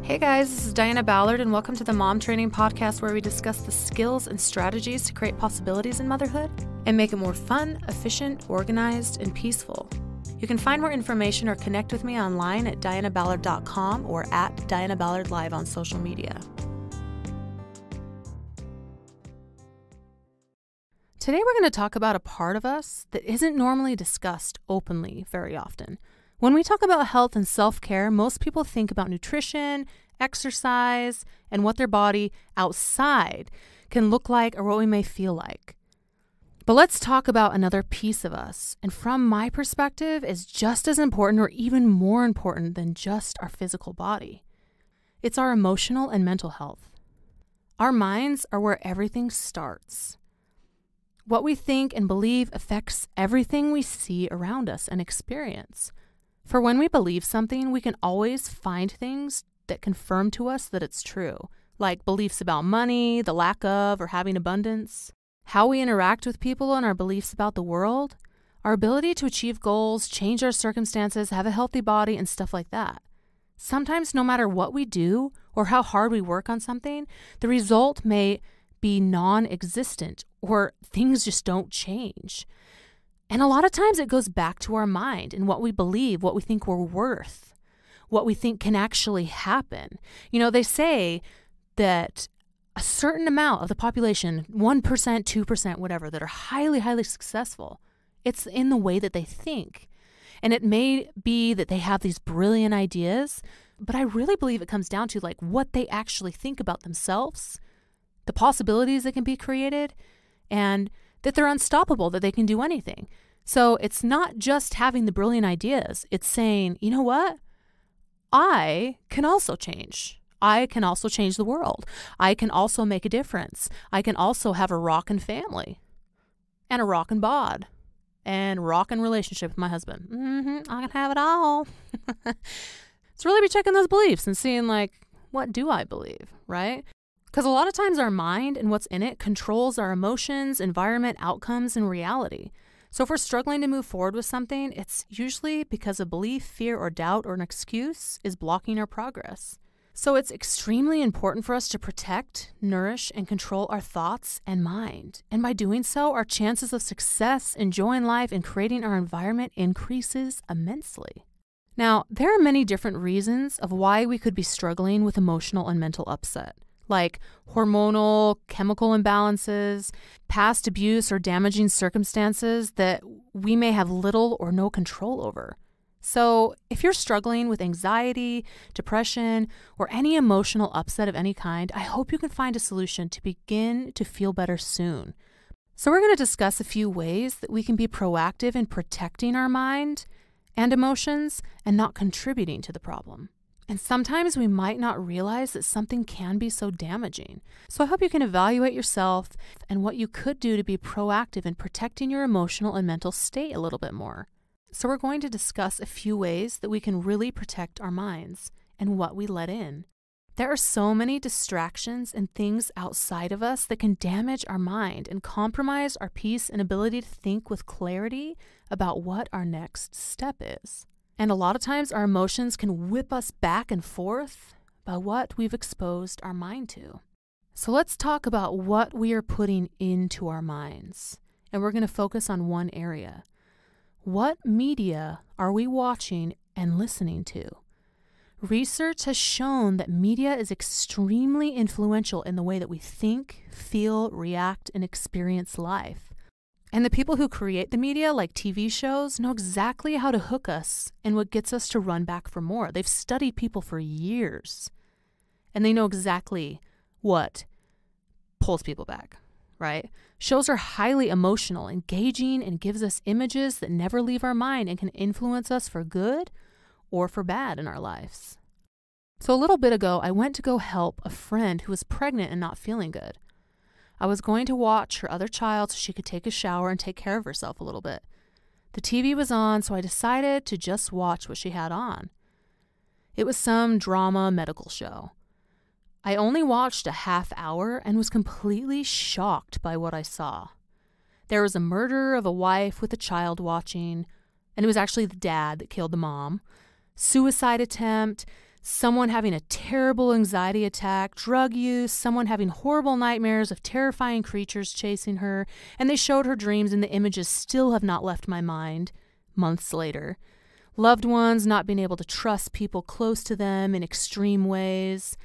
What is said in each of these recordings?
Hey guys, this is Diana Ballard, and welcome to the Mom Training Podcast, where we discuss the skills and strategies to create possibilities in motherhood and make it more fun, efficient, organized, and peaceful. You can find more information or connect with me online at dianaballard.com or at Diana Ballard Live on social media. Today we're going to talk about a part of us that isn't normally discussed openly very often. When we talk about health and self-care, most people think about nutrition, exercise, and what their body outside can look like or what we may feel like. But let's talk about another piece of us, and from my perspective, is just as important or even more important than just our physical body. It's our emotional and mental health. Our minds are where everything starts. What we think and believe affects everything we see around us and experience. For when we believe something, we can always find things that confirm to us that it's true, like beliefs about money, the lack of, or having abundance, how we interact with people, and our beliefs about the world, our ability to achieve goals, change our circumstances, have a healthy body, and stuff like that. Sometimes, no matter what we do or how hard we work on something, the result may be non-existent or things just don't change. And a lot of times it goes back to our mind and what we believe, what we think we're worth, what we think can actually happen. You know, they say that a certain amount of the population, 1%, 2%, whatever, that are highly, highly successful, it's in the way that they think. And it may be that they have these brilliant ideas, but I really believe it comes down to like what they actually think about themselves, the possibilities that can be created, and that they're unstoppable, that they can do anything. So it's not just having the brilliant ideas. It's saying, you know what? I can also change. I can also change the world. I can also make a difference. I can also have a rockin' family and a rockin' bod and rockin' relationship with my husband. I can have it all. It's really be checking those beliefs and seeing like, what do I believe, right? Because a lot of times our mind and what's in it controls our emotions, environment, outcomes, and reality. So if we're struggling to move forward with something, it's usually because a belief, fear, or doubt, or an excuse is blocking our progress. So it's extremely important for us to protect, nourish, and control our thoughts and mind. And by doing so, our chances of success, enjoying life, and creating our environment increases immensely. Now, there are many different reasons of why we could be struggling with emotional and mental upset, like hormonal, chemical imbalances, past abuse, or damaging circumstances that we may have little or no control over. So if you're struggling with anxiety, depression, or any emotional upset of any kind, I hope you can find a solution to begin to feel better soon. So we're going to discuss a few ways that we can be proactive in protecting our mind and emotions and not contributing to the problem. And sometimes we might not realize that something can be so damaging. So I hope you can evaluate yourself and what you could do to be proactive in protecting your emotional and mental state a little bit more. So we're going to discuss a few ways that we can really protect our minds and what we let in. There are so many distractions and things outside of us that can damage our mind and compromise our peace and ability to think with clarity about what our next step is. And a lot of times our emotions can whip us back and forth by what we've exposed our mind to. So let's talk about what we are putting into our minds. And we're going to focus on one area. What media are we watching and listening to? Research has shown that media is extremely influential in the way that we think, feel, react, and experience life. And the people who create the media, like TV shows, know exactly how to hook us and what gets us to run back for more. They've studied people for years, and they know exactly what pulls people back, right? Shows are highly emotional, engaging, and gives us images that never leave our mind and can influence us for good or for bad in our lives. So a little bit ago, I went to go help a friend who was pregnant and not feeling good. I was going to watch her other child so she could take a shower and take care of herself a little bit. The TV was on, so I decided to just watch what she had on. It was some drama medical show. I only watched a half hour and was completely shocked by what I saw. There was a murder of a wife with a child watching, and it was actually the dad that killed the mom. Suicide attempt, someone having a terrible anxiety attack, drug use, someone having horrible nightmares of terrifying creatures chasing her, and they showed her dreams and the images still have not left my mind months later. Loved ones not being able to trust people close to them in extreme ways.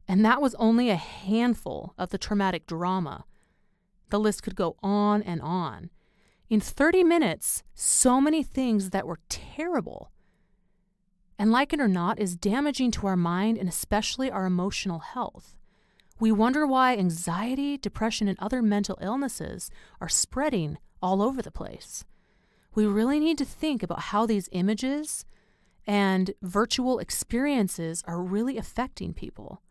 And that was only a handful of the traumatic drama. The list could go on and on. In 30 minutes, so many things that were terrible. And like it or not, is damaging to our mind and especially our emotional health. We wonder why anxiety, depression, and other mental illnesses are spreading all over the place. We really need to think about how these images and virtual experiences are really affecting people.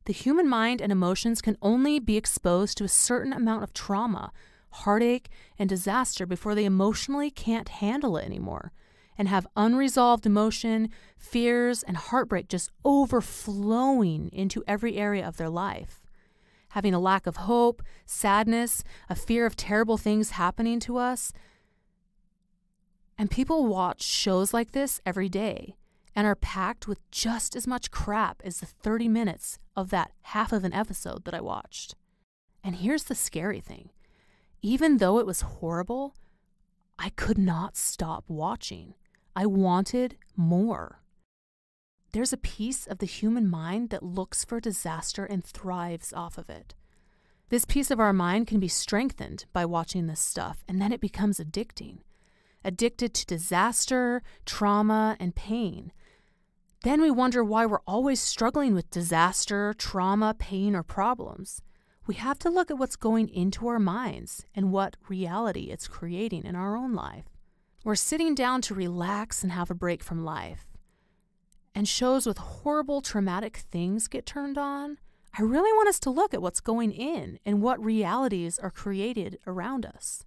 The human mind and emotions can only be exposed to a certain amount of trauma, heartache, and disaster before they emotionally can't handle it anymore and have unresolved emotion, fears, and heartbreak just overflowing into every area of their life. Having a lack of hope, sadness, a fear of terrible things happening to us. And people watch shows like this every day and are packed with just as much crap as the 30 minutes of that half of an episode that I watched. And here's the scary thing. Even though it was horrible, I could not stop watching. I wanted more. There's a piece of the human mind that looks for disaster and thrives off of it. This piece of our mind can be strengthened by watching this stuff, and then it becomes addicting. Addicted to disaster, trauma, and pain. Then we wonder why we're always struggling with disaster, trauma, pain, or problems. We have to look at what's going into our minds and what reality it's creating in our own life. We're sitting down to relax and have a break from life. And shows with horrible traumatic things get turned on. I really want us to look at what's going in and what realities are created around us.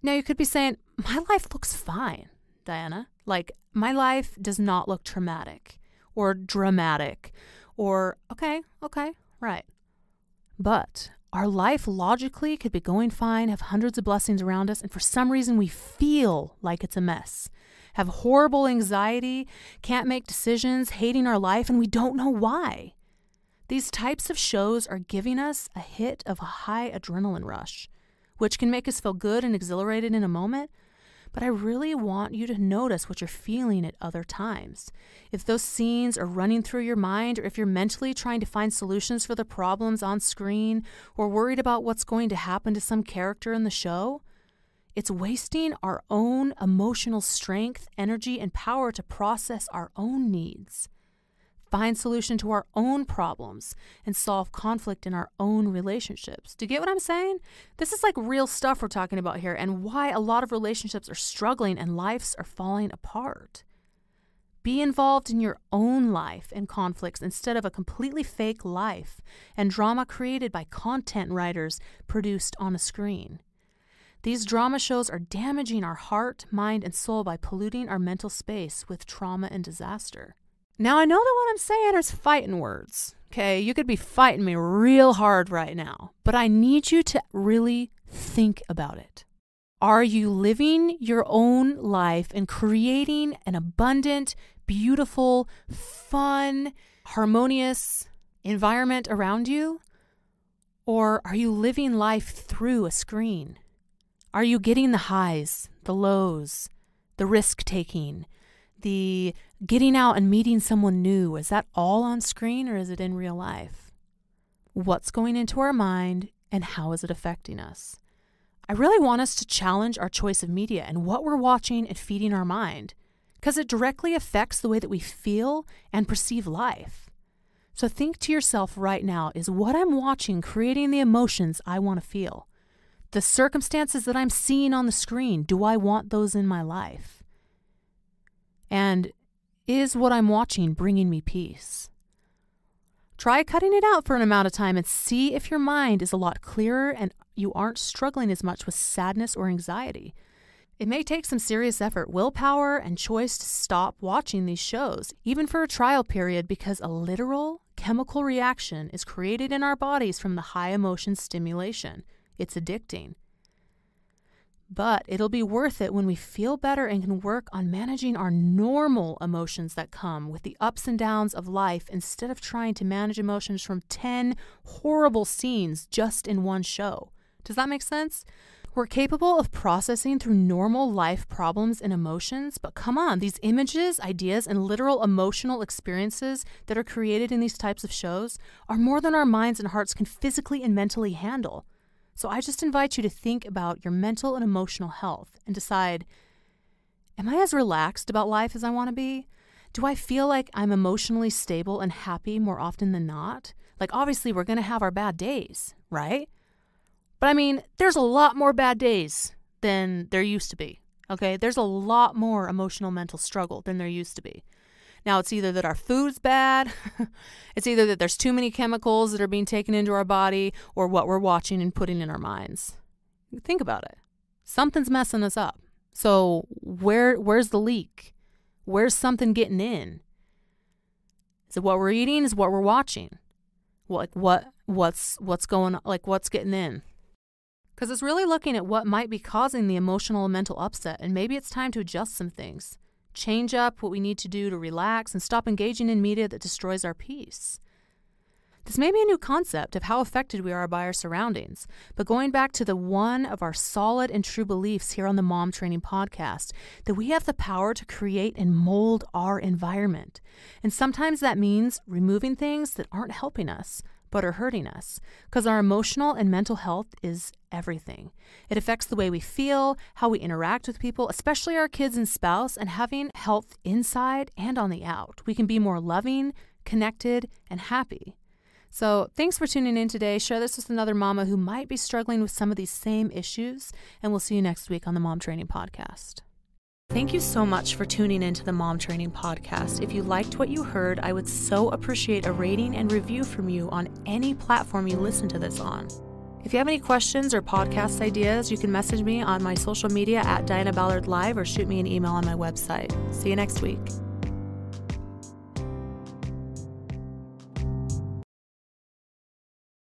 Now you could be saying, my life looks fine, Diana. Like, my life does not look traumatic or dramatic or, okay, right. But our life logically could be going fine, have hundreds of blessings around us, and for some reason we feel like it's a mess. Have horrible anxiety, can't make decisions, hating our life, and we don't know why. These types of shows are giving us a hit of a high adrenaline rush, which can make us feel good and exhilarated in a moment, but I really want you to notice what you're feeling at other times. If those scenes are running through your mind, or if you're mentally trying to find solutions for the problems on screen, or worried about what's going to happen to some character in the show, it's wasting our own emotional strength, energy, and power to process our own needs, find solution to our own problems, and solve conflict in our own relationships. Do you get what I'm saying? This is like real stuff we're talking about here, and why a lot of relationships are struggling and lives are falling apart. Be involved in your own life and conflicts instead of a completely fake life and drama created by content writers produced on a screen. These drama shows are damaging our heart, mind, and soul by polluting our mental space with trauma and disaster. Now, I know that what I'm saying is fighting words, okay? You could be fighting me real hard right now, but I need you to really think about it. Are you living your own life and creating an abundant, beautiful, fun, harmonious environment around you? Or are you living life through a screen? Are you getting the highs, the lows, the risk-taking, the getting out and meeting someone new? Is that all on screen, or is it in real life? What's going into our mind and how is it affecting us? I really want us to challenge our choice of media and what we're watching and feeding our mind, because it directly affects the way that we feel and perceive life. So think to yourself right now, is what I'm watching creating the emotions I want to feel? The circumstances that I'm seeing on the screen, do I want those in my life? And is what I'm watching bringing me peace? Try cutting it out for an amount of time and see if your mind is a lot clearer and you aren't struggling as much with sadness or anxiety. It may take some serious effort, willpower, and choice to stop watching these shows, even for a trial period, because a literal chemical reaction is created in our bodies from the high emotion stimulation. It's addicting. But it'll be worth it when we feel better and can work on managing our normal emotions that come with the ups and downs of life instead of trying to manage emotions from 10 horrible scenes just in one show. Does that make sense? We're capable of processing through normal life problems and emotions, but come on, these images, ideas, and literal emotional experiences that are created in these types of shows are more than our minds and hearts can physically and mentally handle. So I just invite you to think about your mental and emotional health and decide, am I as relaxed about life as I want to be? Do I feel like I'm emotionally stable and happy more often than not? Like, obviously, we're going to have our bad days, right? But I mean, there's a lot more bad days than there used to be, okay? There's a lot more emotional mental struggle than there used to be. Now, it's either that our food's bad, it's either that there's too many chemicals that are being taken into our body, or what we're watching and putting in our minds. Think about it. Something's messing us up. So where's the leak? Where's something getting in? Is it what we're eating? Is it what we're watching? What's going on? Like, what's getting in? Because it's really looking at what might be causing the emotional and mental upset, and maybe it's time to adjust some things. Change up what we need to do to relax and stop engaging in media that destroys our peace. This may be a new concept of how affected we are by our surroundings, but going back to the one of our solid and true beliefs here on the Mom Training Podcast, that we have the power to create and mold our environment. And sometimes that means removing things that aren't helping us, but are hurting us, because our emotional and mental health is everything. It affects the way we feel, how we interact with people, especially our kids and spouse, and having health inside and on the out. We can be more loving, connected, and happy. So thanks for tuning in today. Share this with another mama who might be struggling with some of these same issues, and we'll see you next week on the Mom Training Podcast. Thank you so much for tuning into the Mom Training Podcast. If you liked what you heard, I would so appreciate a rating and review from you on any platform you listen to this on. If you have any questions or podcast ideas, you can message me on my social media at Diana Ballard Live or shoot me an email on my website. See you next week.